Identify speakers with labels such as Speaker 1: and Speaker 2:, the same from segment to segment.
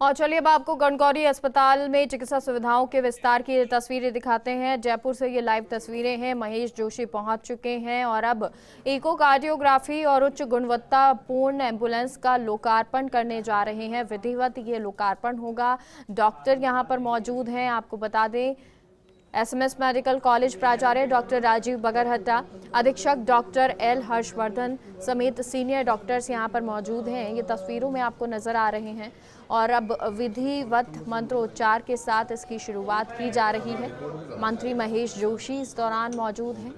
Speaker 1: और चलिए अब आपको गणगौरी अस्पताल में चिकित्सा सुविधाओं के विस्तार की तस्वीरें दिखाते हैं। जयपुर से ये लाइव तस्वीरें हैं। महेश जोशी पहुंच चुके हैं और अब इकोकार्डियोग्राफी और उच्च गुणवत्तापूर्ण एम्बुलेंस का लोकार्पण करने जा रहे हैं। विधिवत ये लोकार्पण होगा। डॉक्टर यहां पर मौजूद हैं। आपको बता दें एसएमएस मेडिकल कॉलेज प्राचार्य डॉक्टर राजीव बगरहट्टा, अधीक्षक डॉक्टर एल हर्षवर्धन समेत सीनियर डॉक्टर्स यहां पर मौजूद हैं। ये तस्वीरों में आपको नजर आ रहे हैं और अब विधिवत मंत्रोच्चार के साथ इसकी शुरुआत की जा रही है। मंत्री महेश जोशी इस दौरान मौजूद हैं।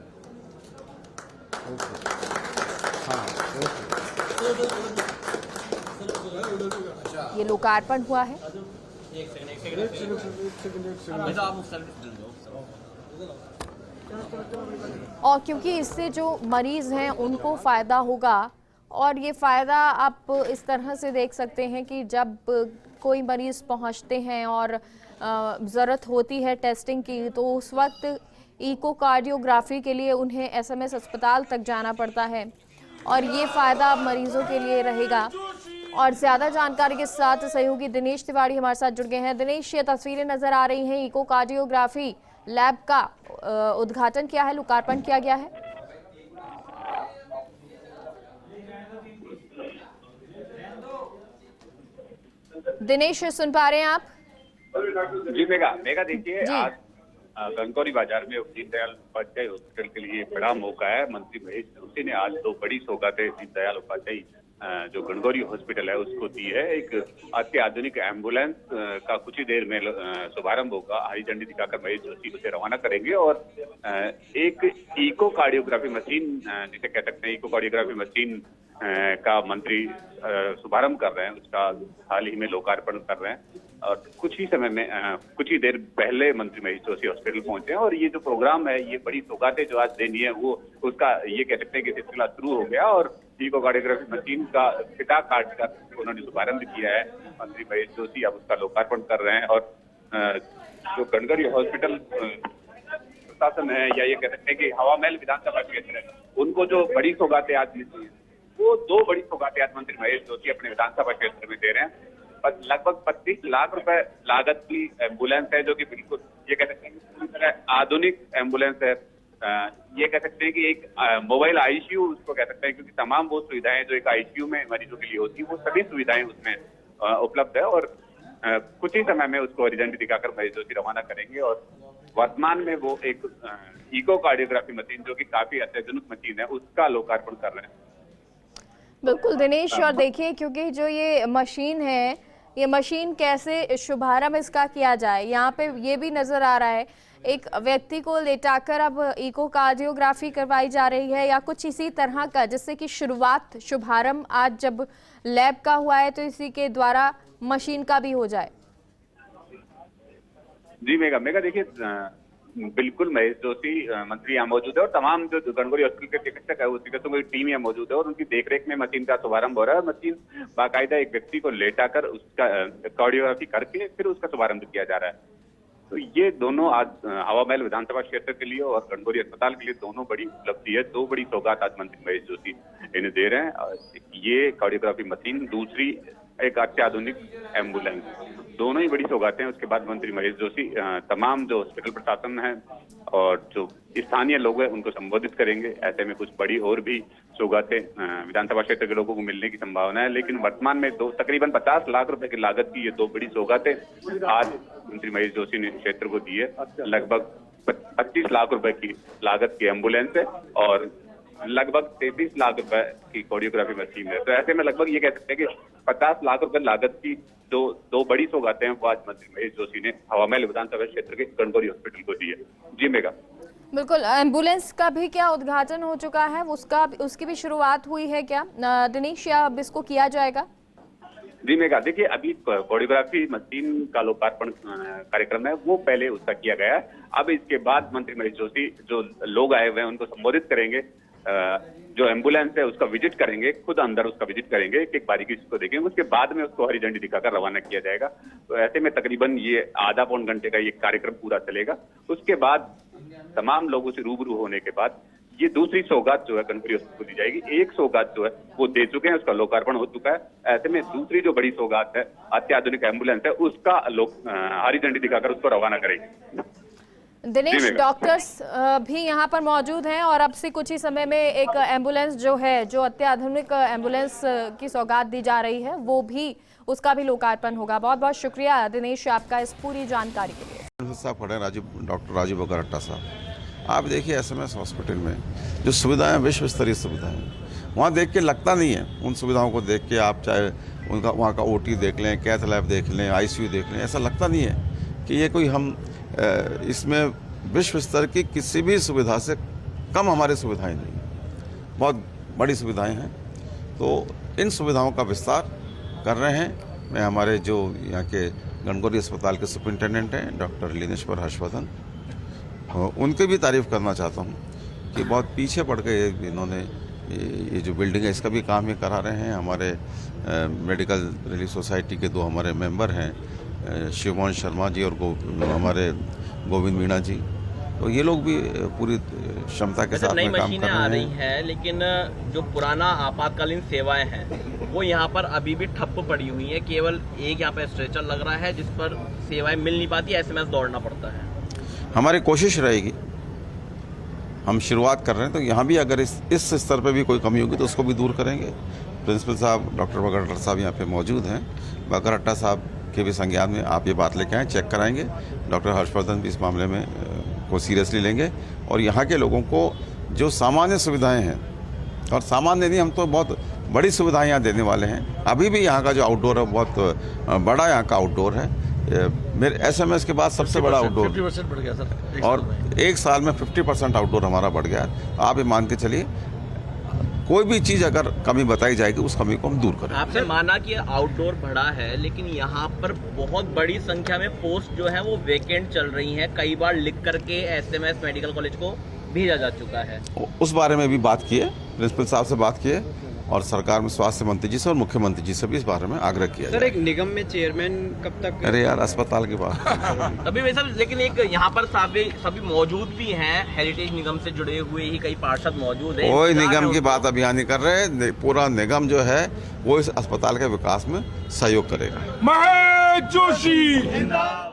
Speaker 1: ये लोकार्पण हुआ है। और क्योंकि इससे जो मरीज हैं उनको फायदा होगा और ये फायदा आप इस तरह से देख सकते हैं कि जब कोई मरीज पहुंचते हैं और ज़रूरत होती है टेस्टिंग की तो उस वक्त इकोकार्डियोग्राफी के लिए उन्हें एसएमएस अस्पताल तक जाना पड़ता है और ये फायदा मरीजों के लिए रहेगा। और ज्यादा जानकारी के साथ सहयोगी दिनेश तिवारी हमारे साथ जुड़ गए हैं। दिनेश, ये तस्वीरें नजर आ रही हैं, इकोकार्डियोग्राफी लैब का उद्घाटन किया है, लोकार्पण किया गया है। दिनेश, सुन पा रहे हैं आप?
Speaker 2: जी मेगा देखिए, आज गणगौरी बाजार में दीनदयाल उपाध्याय हॉस्पिटल के लिए बड़ा मौका है। मंत्री महेश जोशी ने आज दो बड़ी सौगातें दीनदयाल उपाध्याय जो गणगौरी हॉस्पिटल है उसको दी है। एक अत्याधुनिक एम्बुलेंस का कुछ ही देर में शुभारंभ होगा। हरी झंडी दिखाकर महेश जोशी उसे रवाना करेंगे और एक इकोकार्डियोग्राफी मशीन, जिसे कह सकते हैं इकोकार्डियोग्राफी मशीन का मंत्री शुभारंभ कर रहे हैं, उसका हाल ही में लोकार्पण कर रहे हैं। और कुछ ही समय में कुछ ही देर पहले मंत्री महेश जोशी हॉस्पिटल पहुंचे और ये जो प्रोग्राम है, ये बड़ी सौगातें जो आज देनी है वो उसका ये कह सकते हैं कि सिलसिला शुरू हो गया और इकोकार्डियोग्राफी मशीन का फिता काट कर उन्होंने शुभारंभ किया है। मंत्री महेश जोशी अब उसका लोकार्पण कर रहे हैं और जो गणगौरी हॉस्पिटल प्रशासन है या ये कह सकते हैं कि हवा महल विधानसभा क्षेत्र है, उनको जो बड़ी सौगातें आज मिलती है वो दो बड़ी सौगातें आज मंत्री महेश जोशी अपने विधानसभा क्षेत्र में दे रहे हैं। लगभग 25 लाख रुपए लागत की एम्बुलेंस है, जो कि बिल्कुल ये कह सकते हैं पूरी तरह आधुनिक एम्बुलेंस है। ये कह सकते हैं कि एक मोबाइल आईसीयू उसको कह सकते हैं, क्योंकि तमाम वो सुविधाएं जो एक आईसीयू में मरीजों के लिए होती है वो सभी सुविधाएं उसमें उपलब्ध है। और कुछ ही समय में उसको हरी झंडी दिखाकर महेश जोशी रवाना करेंगे और वर्तमान में वो एक इकोकार्डियोग्राफी मशीन, जो कि काफी अत्याधुनिक मशीन है, उसका लोकार्पण कर रहे हैं।
Speaker 1: बिल्कुल दिनेश, और देखिए क्योंकि जो ये मशीन है, ये मशीन कैसे शुभारंभ इसका किया जाए, यहाँ पे ये भी नजर आ रहा है एक व्यक्ति को लेटाकर अब इकोकार्डियोग्राफी करवाई जा रही है या कुछ इसी तरह का, जिससे कि शुभारंभ आज जब लैब का हुआ है तो इसी के द्वारा मशीन का भी हो जाए।
Speaker 2: जी मेगा देखिए, बिल्कुल महेश जोशी मंत्री यहाँ मौजूद है और तमाम जो गणगौरी हॉस्पिटल के चिकित्सक है उस चिकित्सकों की टीम यहाँ मौजूद है और उनकी देखरेख में मशीन का शुभारंभ हो रहा है। मशीन बाकायदा एक व्यक्ति को लेटाकर उसका कार्डियोग्राफी करके फिर उसका शुभारंभ किया जा रहा है। तो ये दोनों आज हवा महल विधानसभा क्षेत्र के लिए और गणगौरी अस्पताल के लिए दोनों बड़ी उपलब्धि है। दो बड़ी सौगात आज मंत्री महेश जोशी इन्हें दे रहे हैं। ये कार्डियोग्राफी मशीन, दूसरी एक अत्याधुनिक एम्बुलेंस, दोनों ही बड़ी सौगातें हैं। उसके बाद मंत्री महेश जोशी तमाम जो हॉस्पिटल प्रशासन है और जो स्थानीय लोग हैं उनको संबोधित करेंगे। ऐसे में कुछ बड़ी और भी सौगातें विधानसभा क्षेत्र के लोगों को मिलने की संभावना है, लेकिन वर्तमान में तकरीबन 50 लाख रुपए की लागत की ये दो बड़ी सौगातें आज मंत्री महेश जोशी ने क्षेत्र को दी है। लगभग 25 लाख रुपए की लागत की एम्बुलेंस है और लगभग 33 लाख रुपए की कार्डियोग्राफी मशीन है। तो ऐसे में लगभग ये कह सकते हैं कि 50 लाख रुपए लागत की दो बड़ी सौगातें हैं वो आज मंत्री महेश जोशी ने हवा महल विधानसभा क्षेत्र के गणगौरी हॉस्पिटल को दी है। जी मेगा।
Speaker 1: बिल्कुल, एम्बुलेंस का भी क्या उद्घाटन हो चुका है, उसकी भी शुरुआत हुई है क्या दिनेश, या अब इसको किया जाएगा?
Speaker 2: जी मेगा देखिए, अभी कार्डियोग्राफी मशीन का लोकार्पण कार्यक्रम है वो पहले उसका किया गया है। अब इसके बाद मंत्री महेश जोशी जो लोग आए हुए हैं उनको संबोधित करेंगे, जो एम्बुलेंस है उसका विजिट करेंगे, खुद अंदर उसका विजिट करेंगे, एक बारीकी से उसको देखेंगे, उसके बाद में उसको हरी झंडी दिखाकर रवाना किया जाएगा। तो ऐसे में तकरीबन ये आधा पौन घंटे का ये कार्यक्रम पूरा चलेगा। उसके बाद तमाम लोगों से रूबरू होने के बाद ये दूसरी सौगात जो है गणगौरी हॉस्पिटल को दी जाएगी। एक सौगात जो है वो दे चुके हैं, उसका लोकार्पण हो चुका है। ऐसे में दूसरी जो बड़ी सौगात है अत्याधुनिक एम्बुलेंस है, उसका हरी झंडी दिखाकर उसको रवाना करेगी।
Speaker 1: दिनेश, डॉक्टर्स भी यहाँ पर मौजूद हैं और अब से कुछ ही समय में एक एम्बुलेंस जो है, जो अत्याधुनिक एम्बुलेंस की सौगात दी जा रही है, वो भी उसका भी लोकार्पण होगा। बहुत बहुत शुक्रिया दिनेश आपका इस पूरी जानकारी के लिए।
Speaker 3: साहब खड़े डॉक्टर राजीव बगरट्टा साहब, आप देखिए एसएमएस हॉस्पिटल में जो सुविधाएं, विश्व स्तरीय सुविधाएं, वहाँ देख के लगता नहीं है। उन सुविधाओं को देख के आप चाहे उनका वहाँ का ओटी देख लें, कैथ लैब देख लें, आईसीयू देख लें, ऐसा लगता नहीं है कि ये कोई हम इसमें विश्व स्तर की किसी भी सुविधा से कम हमारी सुविधाएं नहीं हैं। बहुत बड़ी सुविधाएं हैं, तो इन सुविधाओं का विस्तार कर रहे हैं। मैं हमारे जो यहाँ के गणगौरी अस्पताल के सुपरिटेंडेंट हैं डॉक्टर लीनेश्वर हर्षवर्धन, उनकी भी तारीफ़ करना चाहता हूँ कि बहुत पीछे पड़ गए इन्होंने। ये जो बिल्डिंग है इसका भी काम ये करा रहे हैं। हमारे मेडिकल रिलीफ सोसाइटी के दो हमारे मेंबर हैं, शिवमोहन शर्मा जी और हमारे गोविंद मीणा जी, तो ये लोग भी पूरी क्षमता के साथ में काम कर रहे हैं।
Speaker 4: आ रही हैं, लेकिन जो पुराना आपातकालीन सेवाएं हैं वो यहाँ पर अभी भी ठप्प पड़ी हुई है। केवल एक यहाँ पर स्ट्रेचर लग रहा है जिस पर सेवाएं मिल नहीं पाती, एसएमएस दौड़ना पड़ता है। हमारी
Speaker 3: कोशिश रहेगी, हम शुरुआत कर रहे हैं, तो यहाँ भी अगर इस स्तर पे भी कोई कमी होगी तो उसको भी दूर करेंगे। प्रिंसिपल साहब डॉक्टर बगरट्टा साहब यहाँ पे मौजूद हैं। बगरट्टा साहब के भी संज्ञान में आप ये बात लेके आएँ, चेक कराएंगे। डॉक्टर हर्षवर्धन भी इस मामले में को सीरियसली लेंगे और यहाँ के लोगों को जो सामान्य सुविधाएँ हैं, और सामान्य नहीं, हम तो बहुत बड़ी सुविधाएँ यहाँ देने वाले हैं। अभी भी यहाँ का जो आउटडोर है बहुत बड़ा यहाँ का आउटडोर है। मेरे एसएमएस के बाद सबसे बड़ा आउटडोर
Speaker 5: 50% बढ़ गया सर,
Speaker 3: और एक साल में 50% आउटडोर हमारा बढ़ गया है। आप ये मान के चलिए, कोई भी चीज़ अगर कमी बताई जाएगी उस कमी को हम दूर करें।
Speaker 4: आपने माना कि आउटडोर बढ़ा है, लेकिन यहाँ पर बहुत बड़ी संख्या में पोस्ट जो है वो वेकेंट चल रही हैं। कई बार लिख करके एसएमएस मेडिकल कॉलेज को भेजा जा चुका है।
Speaker 3: उस बारे में भी बात की है, प्रिंसिपल साहब से बात की है और सरकार में स्वास्थ्य मंत्री जी से और मुख्यमंत्री जी से भी इस बारे में आग्रह किया।
Speaker 6: सर, एक निगम में चेयरमैन कब तक?
Speaker 3: अरे यार, अस्पताल की बात
Speaker 4: अभी वैसा, लेकिन एक यहाँ पर सभी मौजूद भी हैं। हेरिटेज निगम से जुड़े हुए ही कई पार्षद मौजूद हैं।
Speaker 3: कोई निगम की बात अभी यहाँ नहीं कर रहे। पूरा निगम जो है वो इस अस्पताल के विकास में सहयोग करेगा।
Speaker 5: महेश जोशी।